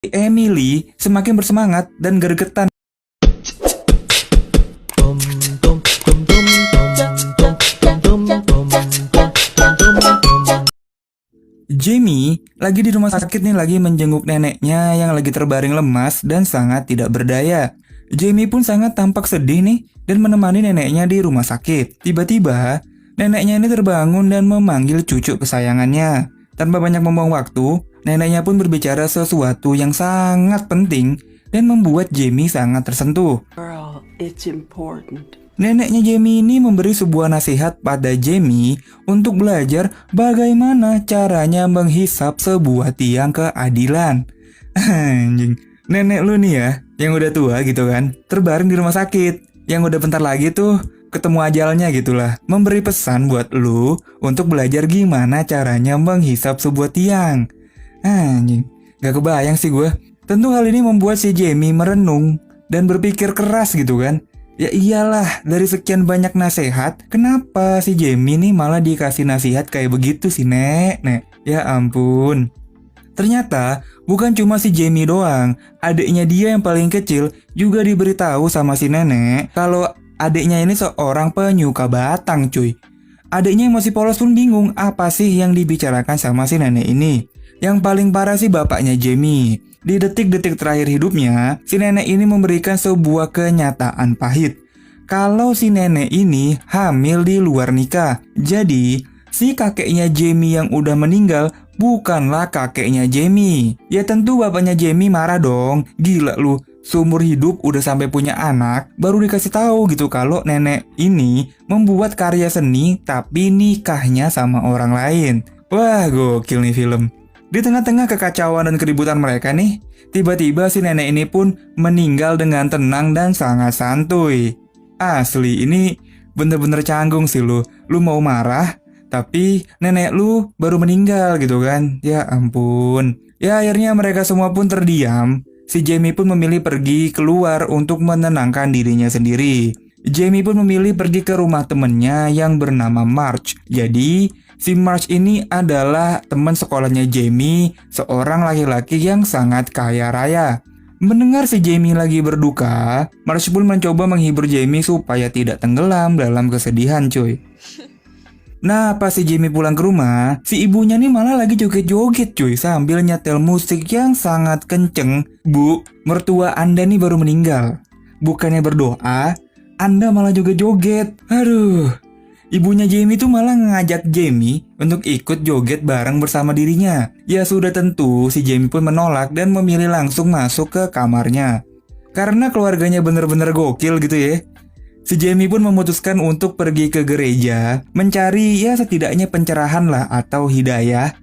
Emily semakin bersemangat dan gregetan. Jamie lagi di rumah sakit nih, lagi menjenguk neneknya yang lagi terbaring lemas dan sangat tidak berdaya. Jamie pun sangat tampak sedih nih dan menemani neneknya di rumah sakit. Tiba-tiba, neneknya ini terbangun dan memanggil cucu kesayangannya. Tanpa banyak membuang waktu, neneknya pun berbicara sesuatu yang sangat penting dan membuat Jamie sangat tersentuh. Girl, it's important. Neneknya Jamie ini memberi sebuah nasihat pada Jamie untuk belajar bagaimana caranya menghisap sebuah tiang keadilan. Anjing, nenek lu nih ya, yang udah tua gitu kan, terbaring di rumah sakit, yang udah bentar lagi tuh ketemu ajalnya gitulah, memberi pesan buat lu untuk belajar gimana caranya menghisap sebuah tiang. Anjing, gak kebayang sih gue. Tentu hal ini membuat si Jamie merenung dan berpikir keras gitu kan. Ya iyalah, dari sekian banyak nasihat, kenapa si Jamie nih malah dikasih nasihat kayak begitu sih, Nek? Ya ampun. Ternyata bukan cuma si Jamie doang, adiknya dia yang paling kecil juga diberitahu sama si nenek kalau adiknya ini seorang penyuka batang, cuy. Adiknya yang masih polos pun bingung apa sih yang dibicarakan sama si nenek ini. Yang paling parah sih bapaknya Jamie. Di detik-detik terakhir hidupnya, si nenek ini memberikan sebuah kenyataan pahit. Kalau si nenek ini hamil di luar nikah. Jadi, si kakeknya Jamie yang udah meninggal bukanlah kakeknya Jamie. Ya tentu bapaknya Jamie marah dong. Gila lu, seumur hidup udah sampai punya anak, baru dikasih tahu gitu kalau nenek ini membuat karya seni tapi nikahnya sama orang lain. Wah, gokil nih film. Di tengah-tengah kekacauan dan keributan mereka nih, tiba-tiba si nenek ini pun meninggal dengan tenang dan sangat santuy. Asli, ini bener-bener canggung sih lu. Lu mau marah, tapi nenek lu baru meninggal gitu kan. Ya ampun. Ya akhirnya mereka semua pun terdiam. Si Jamie pun memilih pergi keluar untuk menenangkan dirinya sendiri. Jamie pun memilih pergi ke rumah temennya yang bernama Marge. Jadi, si Marge ini adalah teman sekolahnya Jamie, seorang laki-laki yang sangat kaya raya. Mendengar si Jamie lagi berduka, Marge pun mencoba menghibur Jamie supaya tidak tenggelam dalam kesedihan, cuy. Nah, pas si Jamie pulang ke rumah, si ibunya nih malah lagi joget-joget cuy sambil nyetel musik yang sangat kenceng. Bu, mertua Anda nih baru meninggal. Bukannya berdoa, Anda malah joget-joget. Aduh. Ibunya Jamie tuh malah ngajak Jamie untuk ikut joget bareng bersama dirinya. Ya sudah tentu, si Jamie pun menolak dan memilih langsung masuk ke kamarnya. Karena keluarganya bener-bener gokil gitu ya. Si Jamie pun memutuskan untuk pergi ke gereja, mencari ya setidaknya pencerahan lah atau hidayah.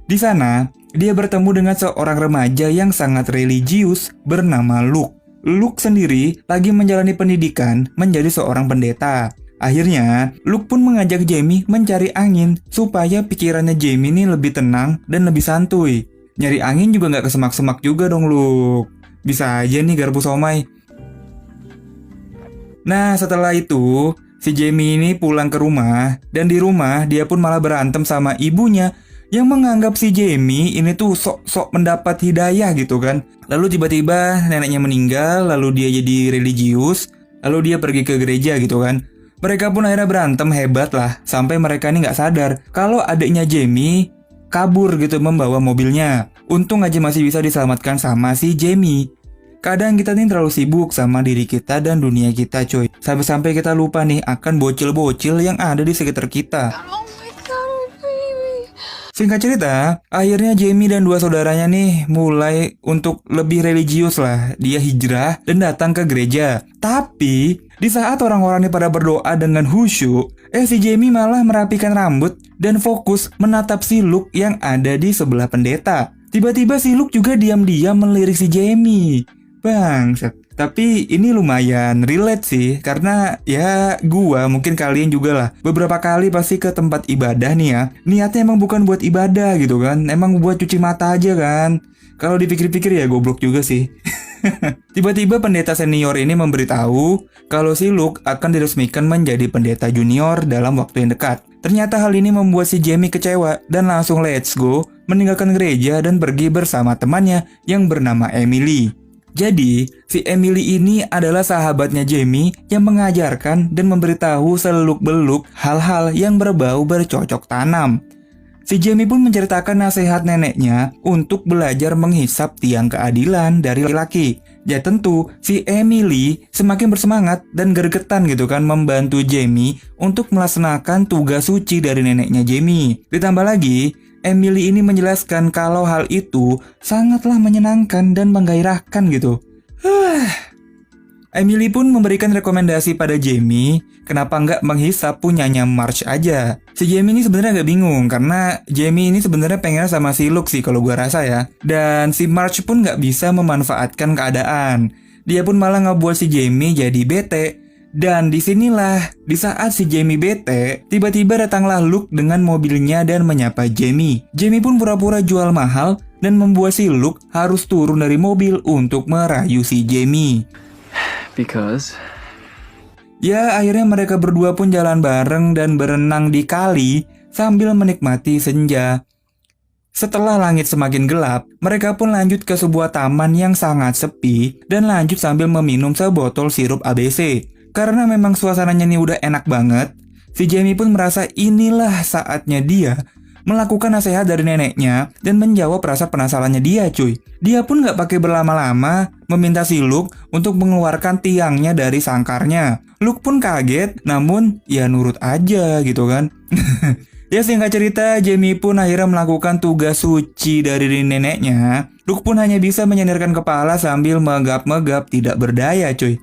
Di sana, dia bertemu dengan seorang remaja yang sangat religius bernama Luke. Luke sendiri lagi menjalani pendidikan menjadi seorang pendeta. Akhirnya, Luke pun mengajak Jamie mencari angin supaya pikirannya Jamie ini lebih tenang dan lebih santuy. Nyari angin juga nggak kesemak-semak juga dong, Luke. Bisa aja nih garpu somai. Nah, setelah itu, si Jamie ini pulang ke rumah, dan di rumah dia pun malah berantem sama ibunya yang menganggap si Jamie ini tuh sok-sok mendapat hidayah gitu kan. Lalu tiba-tiba neneknya meninggal, lalu dia jadi religius, lalu dia pergi ke gereja gitu kan. Mereka pun akhirnya berantem hebat lah, sampai mereka ini nggak sadar kalau adiknya Jamie kabur gitu membawa mobilnya. Untung aja masih bisa diselamatkan sama si Jamie. Kadang kita nih terlalu sibuk sama diri kita dan dunia kita cuy. Sampai-sampai kita lupa nih akan bocil-bocil yang ada di sekitar kita. Oh my god, baby. Singkat cerita, akhirnya Jamie dan dua saudaranya nih mulai untuk lebih religius lah. Dia hijrah dan datang ke gereja. Tapi, di saat orang-orang ini pada berdoa dengan khusyuk, si Jamie malah merapikan rambut dan fokus menatap si Luke yang ada di sebelah pendeta. Tiba-tiba si Luke juga diam-diam melirik si Jamie. Bangsat. Tapi ini lumayan relate sih, karena ya gua, mungkin kalian juga lah, beberapa kali pasti ke tempat ibadah nih ya, niatnya emang bukan buat ibadah gitu kan, emang buat cuci mata aja kan. Kalau dipikir-pikir ya goblok juga sih. Tiba-tiba pendeta senior ini memberitahu kalau si Luke akan diresmikan menjadi pendeta junior dalam waktu yang dekat. Ternyata hal ini membuat si Jamie kecewa dan langsung let's go meninggalkan gereja dan pergi bersama temannya yang bernama Emily. Jadi, si Emily ini adalah sahabatnya Jamie yang mengajarkan dan memberitahu seluk-beluk hal-hal yang berbau bercocok tanam. Si Jamie pun menceritakan nasihat neneknya untuk belajar menghisap tiang keadilan dari laki-laki. Ya tentu, si Emily semakin bersemangat dan gergetan gitu kan membantu Jamie untuk melaksanakan tugas suci dari neneknya Jamie. Ditambah lagi, Emily ini menjelaskan kalau hal itu sangatlah menyenangkan dan menggairahkan gitu. Emily pun memberikan rekomendasi pada Jamie, kenapa nggak menghisap punyanya Marge aja. Si Jamie ini sebenarnya nggak bingung, karena Jamie ini sebenarnya pengen sama si Luke sih kalau gua rasa ya. Dan si Marge pun nggak bisa memanfaatkan keadaan. Dia pun malah ngebuat si Jamie jadi bete. Dan disinilah, di saat si Jamie bete, tiba-tiba datanglah Luke dengan mobilnya dan menyapa Jamie. Jamie pun pura-pura jual mahal dan membuat si Luke harus turun dari mobil untuk merayu si Jamie. Because Ya, akhirnya mereka berdua pun jalan bareng dan berenang di kali sambil menikmati senja. Setelah langit semakin gelap, mereka pun lanjut ke sebuah taman yang sangat sepi dan lanjut sambil meminum sebotol sirup ABC. Karena memang suasananya ini udah enak banget, si Jamie pun merasa inilah saatnya dia melakukan nasihat dari neneknya dan menjawab rasa penasarannya dia cuy. Dia pun gak pakai berlama-lama meminta si Luke untuk mengeluarkan tiangnya dari sangkarnya. Luke pun kaget, namun ya nurut aja gitu kan. Ya singkat cerita, Jamie pun akhirnya melakukan tugas suci dari neneknya. Luke pun hanya bisa menyandarkan kepala sambil megap-megap tidak berdaya cuy.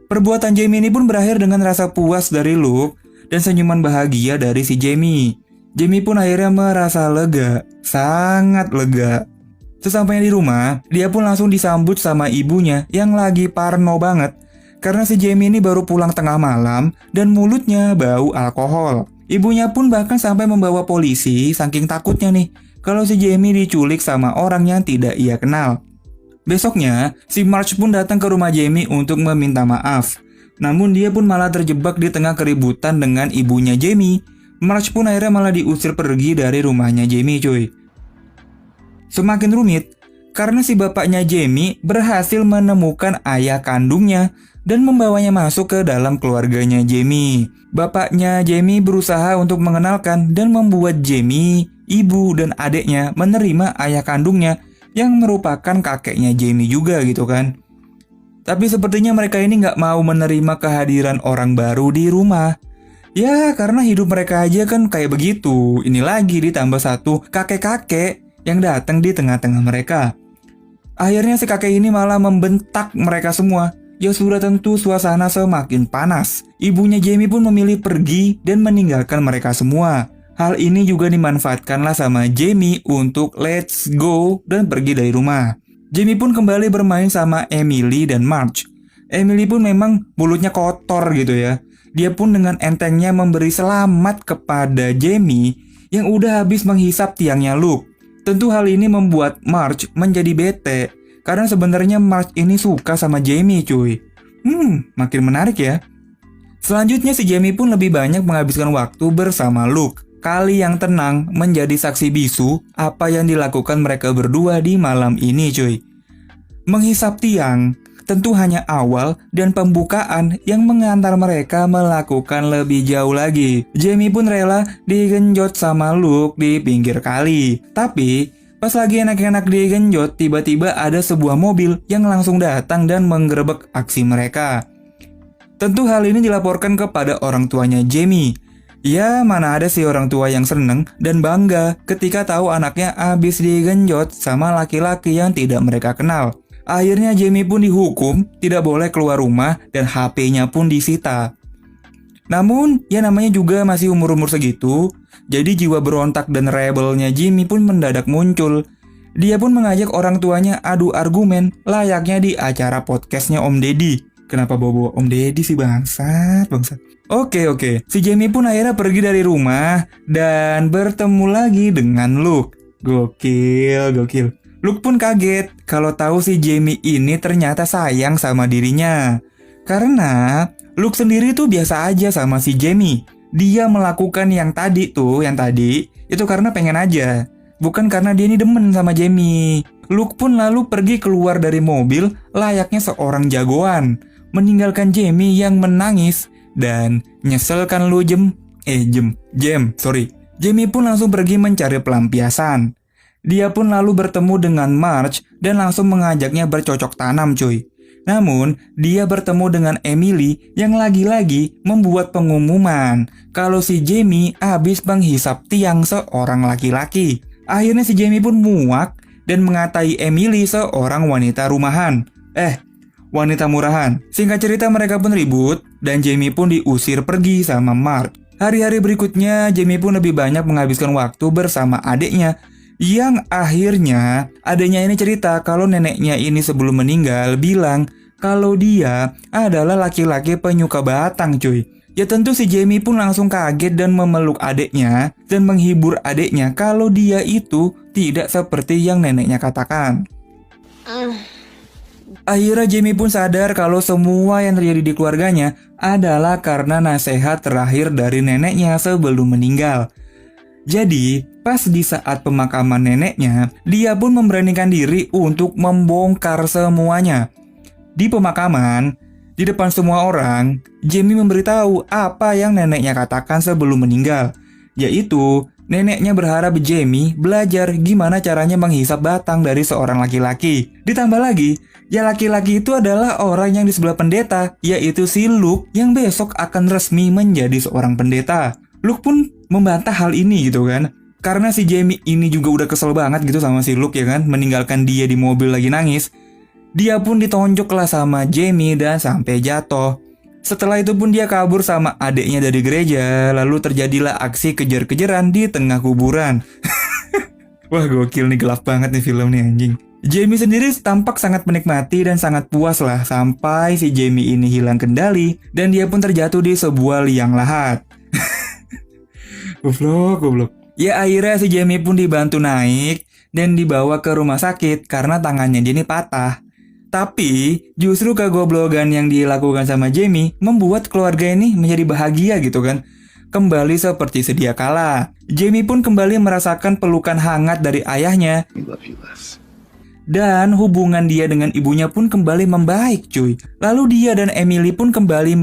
Perbuatan Jamie ini pun berakhir dengan rasa puas dari Luke dan senyuman bahagia dari si Jamie. Jamie pun akhirnya merasa lega, sangat lega. Sesampainya di rumah, dia pun langsung disambut sama ibunya yang lagi parno banget. Karena si Jamie ini baru pulang tengah malam dan mulutnya bau alkohol. Ibunya pun bahkan sampai membawa polisi saking takutnya nih kalau si Jamie diculik sama orang yang tidak ia kenal. Besoknya, si Marge pun datang ke rumah Jamie untuk meminta maaf. Namun dia pun malah terjebak di tengah keributan dengan ibunya Jamie. Marge pun akhirnya malah diusir pergi dari rumahnya Jamie cuy. Semakin rumit, karena si bapaknya Jamie berhasil menemukan ayah kandungnya dan membawanya masuk ke dalam keluarganya Jamie. Bapaknya Jamie berusaha untuk mengenalkan dan membuat Jamie, ibu dan adiknya menerima ayah kandungnya yang merupakan kakeknya Jamie juga gitu kan. Tapi sepertinya mereka ini nggak mau menerima kehadiran orang baru di rumah. Ya karena hidup mereka aja kan kayak begitu. Ini lagi ditambah satu kakek-kakek yang datang di tengah-tengah mereka. Akhirnya si kakek ini malah membentak mereka semua. Ya sudah tentu suasana semakin panas. Ibunya Jamie pun memilih pergi dan meninggalkan mereka semua. Hal ini juga dimanfaatkanlah sama Jamie untuk let's go dan pergi dari rumah. Jamie pun kembali bermain sama Emily dan Marge. Emily pun memang mulutnya kotor gitu ya. Dia pun dengan entengnya memberi selamat kepada Jamie yang udah habis menghisap tiangnya Luke. Tentu hal ini membuat Marge menjadi bete karena sebenarnya Marge ini suka sama Jamie cuy. Makin menarik ya. Selanjutnya si Jamie pun lebih banyak menghabiskan waktu bersama Luke. Kali yang tenang menjadi saksi bisu apa yang dilakukan mereka berdua di malam ini cuy. Menghisap tiang tentu hanya awal dan pembukaan yang mengantar mereka melakukan lebih jauh lagi. Jamie pun rela digenjot sama Luke di pinggir kali. Tapi pas lagi enak-enak digenjot, tiba-tiba ada sebuah mobil yang langsung datang dan menggerebek aksi mereka. Tentu hal ini dilaporkan kepada orang tuanya Jamie. Ya, mana ada sih orang tua yang seneng dan bangga ketika tahu anaknya habis digenjot sama laki-laki yang tidak mereka kenal. Akhirnya Jamie pun dihukum, tidak boleh keluar rumah dan HP-nya pun disita. Namun, ya namanya juga masih umur-umur segitu, jadi jiwa berontak dan rebelnya Jamie pun mendadak muncul. Dia pun mengajak orang tuanya adu argumen layaknya di acara podcastnya Om Deddy. Kenapa bawa Om Deddy sih bangsat. Oke. Si Jamie pun akhirnya pergi dari rumah dan bertemu lagi dengan Luke. Gokil. Luke pun kaget kalau tahu si Jamie ini ternyata sayang sama dirinya. Karena Luke sendiri tuh biasa aja sama si Jamie. Dia melakukan yang tadi itu karena pengen aja. bukan karena dia ini demen sama Jamie. Luke pun lalu pergi keluar dari mobil layaknya seorang jagoan, meninggalkan Jamie yang menangis. Dan nyesel kan lu Jamie pun langsung pergi mencari pelampiasan. Dia pun lalu bertemu dengan Marge dan langsung mengajaknya bercocok tanam cuy. Namun, dia bertemu dengan Emily yang lagi-lagi membuat pengumuman kalau si Jamie habis menghisap tiang seorang laki-laki. Akhirnya si Jamie pun muak dan mengatai Emily seorang wanita rumahan. Wanita murahan. Singkat cerita mereka pun ribut dan Jamie pun diusir pergi sama Marge. Hari-hari berikutnya Jamie pun lebih banyak menghabiskan waktu bersama adiknya. Yang akhirnya adiknya ini cerita kalau neneknya ini sebelum meninggal bilang kalau dia adalah laki-laki penyuka batang cuy. Ya tentu si Jamie pun langsung kaget dan memeluk adiknya dan menghibur adiknya kalau dia itu tidak seperti yang neneknya katakan. Akhirnya Jamie pun sadar kalau semua yang terjadi di keluarganya adalah karena nasihat terakhir dari neneknya sebelum meninggal. Jadi, pas di saat pemakaman neneknya, dia pun memberanikan diri untuk membongkar semuanya. Di pemakaman, di depan semua orang, Jamie memberitahu apa yang neneknya katakan sebelum meninggal, yaitu neneknya berharap Jamie belajar gimana caranya menghisap batang dari seorang laki-laki. Ditambah lagi, ya laki-laki itu adalah orang yang di sebelah pendeta, yaitu si Luke yang besok akan resmi menjadi seorang pendeta. Luke pun membantah hal ini gitu kan. Karena si Jamie ini juga udah kesel banget gitu sama si Luke ya kan, meninggalkan dia di mobil lagi nangis. Dia pun ditonjok lah sama Jamie dan sampai jatuh. Setelah itu pun dia kabur sama adiknya dari gereja. Lalu terjadilah aksi kejar-kejaran di tengah kuburan. Wah gokil nih, gelap banget nih film nih anjing. Jamie sendiri tampak sangat menikmati dan sangat puas lah sampai si Jamie ini hilang kendali dan dia pun terjatuh di sebuah liang lahat. Goblok. Ya akhirnya si Jamie pun dibantu naik dan dibawa ke rumah sakit karena tangannya dia ini patah. Tapi justru kegoblogan yang dilakukan sama Jamie membuat keluarga ini menjadi bahagia gitu kan. Kembali seperti sedia kala. Jamie pun kembali merasakan pelukan hangat dari ayahnya. We love you, Les. Dan hubungan dia dengan ibunya pun kembali membaik cuy. Lalu dia dan Emily pun kembali